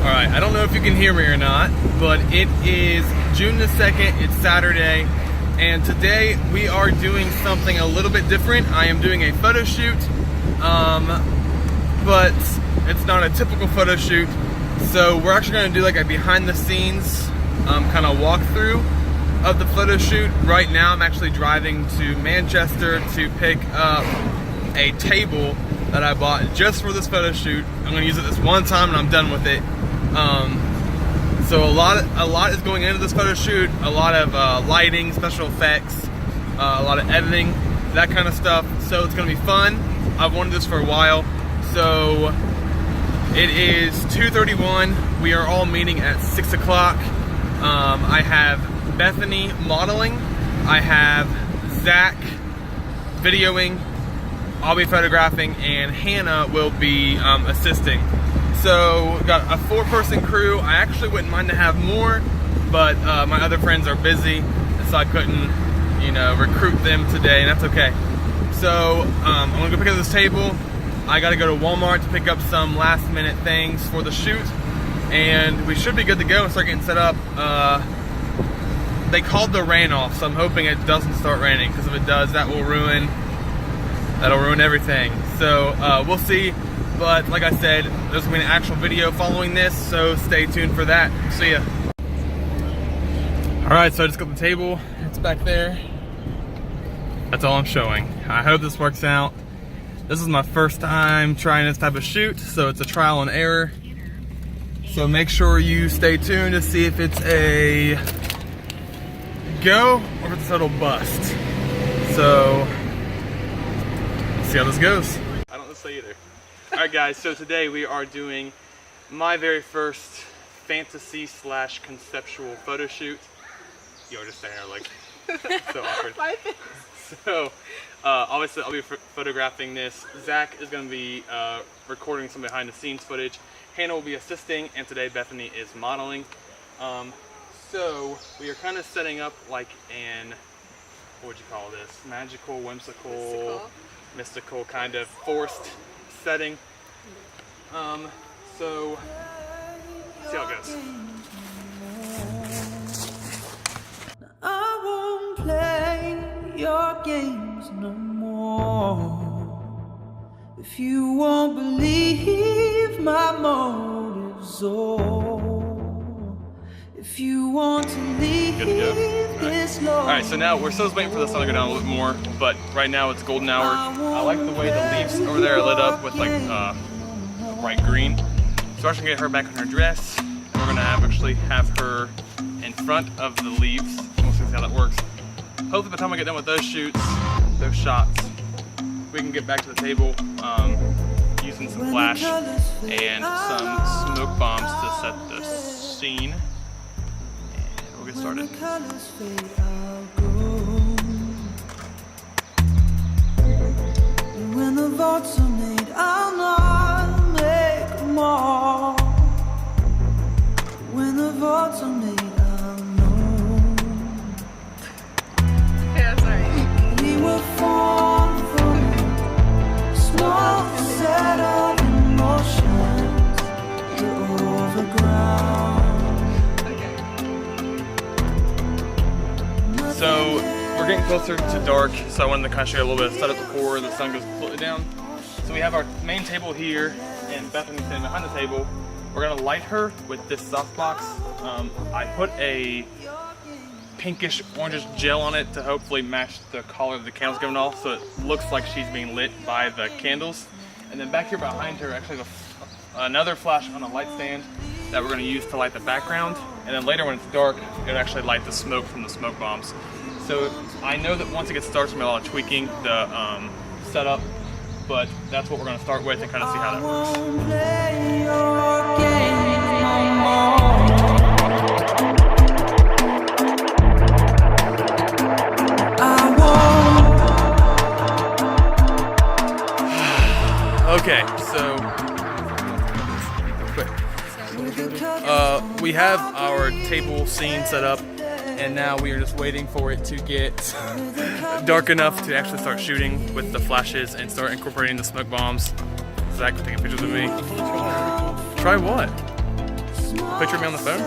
Alright, I don't know if you can hear me or not, but it is June the 2nd, it's Saturday, and today we are doing something a little bit different. I am doing a photo shoot, but it's not a typical photo shoot, so we're actually going to do like a behind the scenes kind of walkthrough of the photo shoot. Right now I'm actually driving to Manchester to pick up a table that I bought just for this photo shoot. I'm going to use it this one time and I'm done with it. So a lot is going into this photo shoot. A lot of lighting, special effects, a lot of editing, that kind of stuff. So it's going to be fun. I've wanted this for a while. So it is 2:31. We are all meeting at 6 o'clock. I have Bethany modeling. I have Zach videoing. I'll be photographing, and Hannah will be assisting. So got a 4-person crew. I actually wouldn't mind to have more, but my other friends are busy, so I couldn't, recruit them today, and that's okay. So I'm gonna go pick up this table. I gotta go to Walmart to pick up some last minute things for the shoot, and we should be good to go and start getting set up. They called the rain off, so I'm hoping it doesn't start raining, because if it does, that'll ruin everything. So we'll see. But like I said, there's going to be an actual video following this, so stay tuned for that. See ya. Alright, so I just got the table. It's back there. That's all I'm showing. I hope this works out. This is my first time trying this type of shoot, so it's a trial and error. So make sure you stay tuned to see if it's a go or if it's a total bust. So, let's see how this goes. I don't know say either. Alright guys, so today we are doing my very first fantasy / conceptual photo shoot. You're just standing there like, so awkward. So, obviously I'll be photographing this. Zach is going to be recording some behind the scenes footage. Hannah will be assisting, and today Bethany is modeling. So, we are kind of setting up like an, what would you call this? Magical, whimsical, mystical kind of forced setting. So let's see how it goes. I won't play your games no more. If you won't believe my motives, or if you want to leave this low. Alright, so now we're still waiting for the sun to go down a little bit more, but right now it's golden hour. I like the way the leaves over there are lit up with like bright green. So we're actually gonna get her back on her dress, and we're gonna actually have her in front of the leaves. We'll see how that works. Hopefully by the time I get done with those shoots, those shots, we can get back to the table using some flash and some smoke bombs to set the scene. And we'll get started. When the votes are made, I'll not make them all. When the votes are made, I'll know. Yeah, sorry. We were formed from a small set of emotions that overground. Okay. So we're getting closer to dark, so I wanted to kind of show you a little bit of setup before the sun goes completely down. So we have our main table here, and Bethany's sitting behind the table. We're gonna light her with this softbox. I put a pinkish orangish gel on it to hopefully match the color of the candles giving off, so it looks like she's being lit by the candles. And then back here behind her, actually another flash on a light stand that we're gonna use to light the background. And then later when it's dark, it'll actually light the smoke from the smoke bombs. So I know that once it gets started, there's gonna be a lot of tweaking the setup, but that's what we're gonna start with and kind of see how that works. Okay, so we have our table scene set up, and now we are just waiting for it to get dark enough to actually start shooting with the flashes and start incorporating the smoke bombs. Zach taking pictures of me. Try what? Picture me on the phone?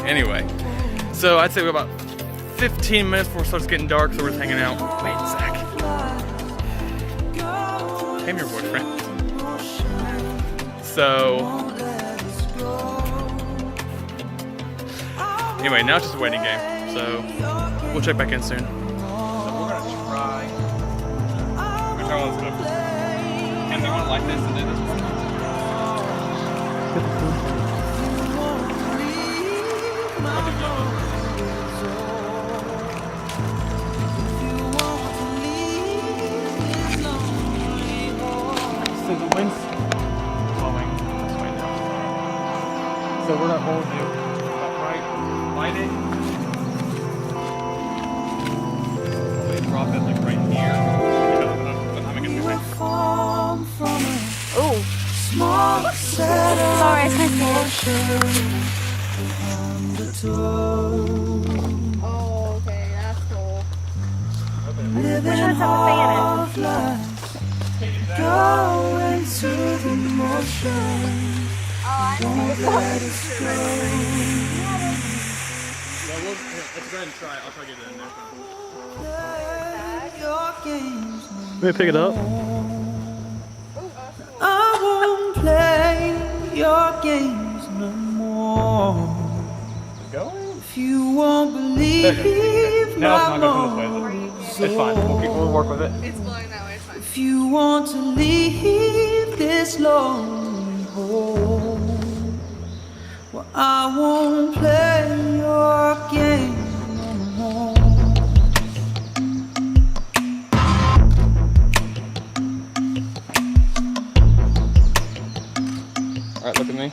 Anyway, so I'd say we're about 15 minutes before it starts getting dark, so we're just hanging out. Wait, Zach. I'm your boyfriend. So, anyway, now it's just a waiting game. So, we'll check back in soon. So we're gonna try one of those cookies. And they want to like this and do this one. So the wind's blowing this way now. So we're gonna hold you upright, lighted. Probably drop it like right here. Oh. Sorry, I can't Oh, okay, that's cool. Which one's up the fan? Going through the motion. Oh, I Let's go ahead and try it. I'll try to get it in there. Your games. Let me pick it up. I won't play your games no more. Go. If you won't believe Now it's my not going this way, is it? It's fine. We'll work with it. It's blowing that way, it's fine. If you want to leave this lonely home, well, I won't play your game no more. Alright, look at me.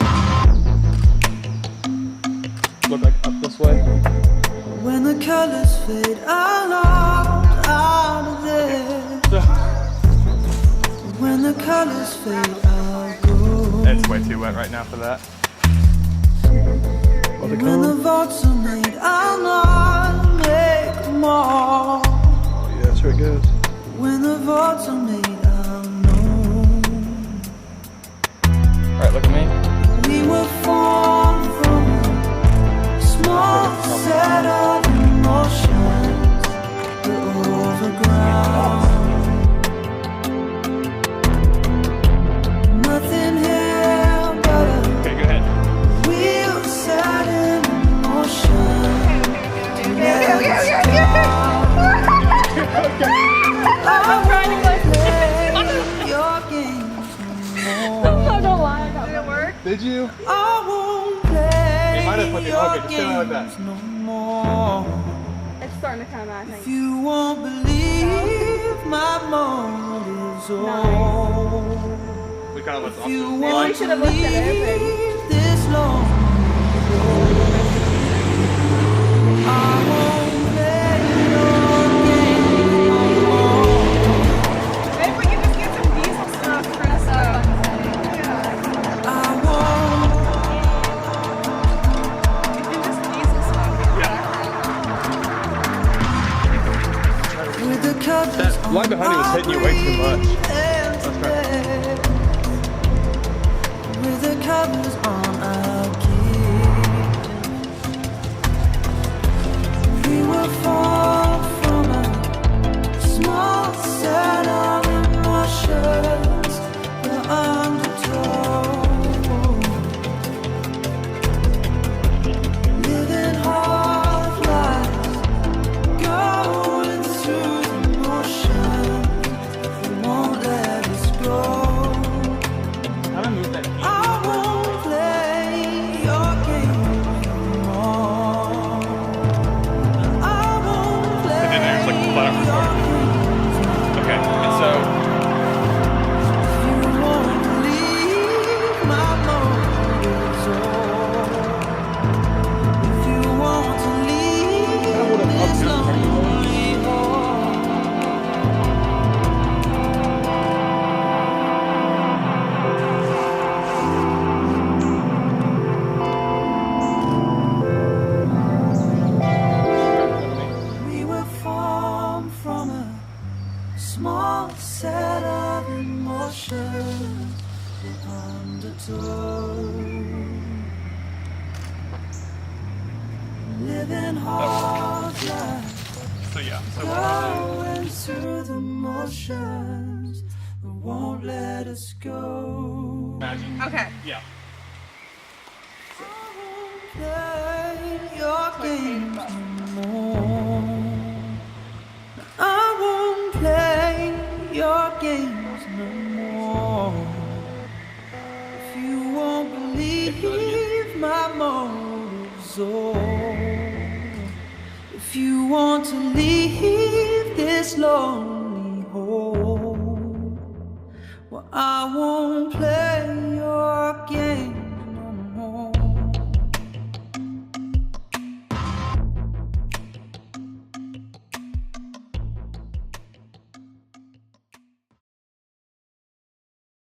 Look like up this way. When the colors fade out of there. When the colors fade, I'll go. It's way too wet right now for that. When the votes are made, I'll not make more. Oh, yeah, that's where it goes. When the votes are made, I'll know. Alright, look at me. We were formed from a small set of emotions. We're overground. Nothing here but a Okay, go ahead. wheel set in motion. I'm trying to Your games no I more. don't lie. Did it work? Did you? I won't play You might have put the your okay, just stay like that. games no more. It's starting to come out, I If think. you won't believe my mood is old. We kind of If went you off. Maybe we want should to have looked at it. leave this lonely road, I won't play your games no more. Maybe we can just get some diesel stuff for us. I won't. Just diesel stuff. With the covers That light behind you was hitting you way too much. With the covers on our kitchen, we were formed from a small set of emotions. We're undertow, living hard lives, going through the motions. We won't let us go. How do I move that? I won't play your game anymore. I won't play And then there's like the bottom your part. games. Okay, and so You won't believe my motives, if you want to leave this lonely home. We were formed from a small set of emotions. the undertow. Living hard life, So yeah, so going through the motions that won't let us go. imagine. Okay. Yeah. Play your games no more. I won't play your games no more. If you won't believe my motives, or if you want to leave this lonely hole, well, I won't play